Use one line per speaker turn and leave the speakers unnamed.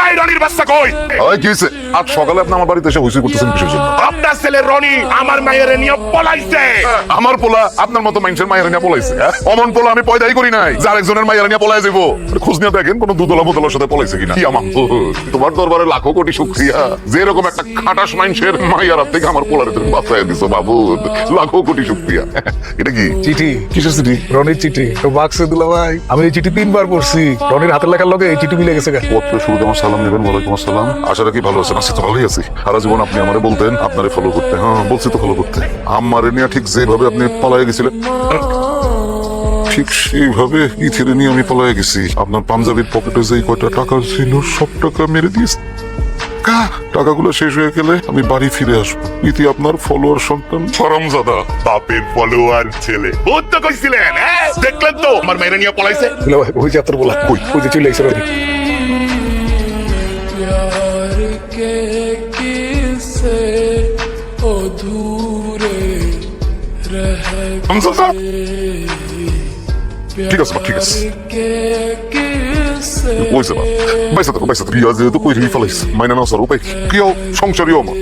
এই রনির বাচ্চা কই?
ওই কি হয়েছে? আজ সকালে আপনি আমার বাড়িতে এসে হুইসি করতেছেন কিসের জন্য?
আপনার ছেলে রনি আমার মায়ের নিয়ে পলাইছে।
আমার পোলা আপনার মতো মানুষের মায়ের নিয়ে পলাইছে? অমন পোলা আমি পয়দাই করি নাই যার একজনের মায়ের নিয়ে পলাই যাবো। খোঁজ নিয়ে দেখেন কোন দুদলা মুদলার সাথে পলাইছে কিনা। কি আমার তোমার দরবারে লাখো কোটি শুকরিয়া, যে এরকম একটা খাটাস মানুষের মায়ের হাত থেকে আমার পোলারে তুমি বাঁচাই দিছো বাবু, লাখো কোটি শুকরিয়া। এটা কি
চিঠি?
কিসের চিঠি?
রনির চিঠি। তো বাক্সে দিলা ভাই, আমি এই চিঠি 3 বার পড়ছি। রনির হাতের লেখার লগে এই চিঠি মিলে গেছে গা।
পত্র শুরুতে আমার সালাম নেবেন। ওয়ালাইকুম আসসালাম। আশা রাখি ভালো আছেন। আছি তো ভালোই আছি। সারা জীবন আপনি আমারে বলতেন আপনারে ফলো করতে। হ্যাঁ বলছি তো ফলো করতে। আমারে নিয়ে ঠিক যেভাবে আপনি পলায়ে গেছিলেন ঠিক সেইভাবে ইথিরে নিয়ে আমি পলায়ে গেছি। আপনার পাঞ্জাবির পকেটে যে কয়টা টাকা ছিল সব টাকা মেরে দিয়েছি। টাকাগুলো শেষ হয়ে গেলে আমি বাড়ি ফিরে আসবো। ইতি আপনার ফলোয়ার সন্তান হারামজাদা।
বাপের ফলোয়ার ছেলে। বহুত তো কইছিলেন, হ্যাঁ? দেখলেন তো আমার মায়ের নিয়ে পলাইছে।
দিলা ভাই, ওই যে তোর বলা কই, ওই যে চলে আইছে রনি।
प्यार के किस्से अधूरे रह
হারামজাদা।
गए।
ঠিক আছে মা, ঠিক আছে।
के किस्से
ওইছে মা, বাইসা থাকো। পিয়া যেহেতু কই ফেলাইছে মাইনা না স্যার উপায় কি সংসারীয় মা।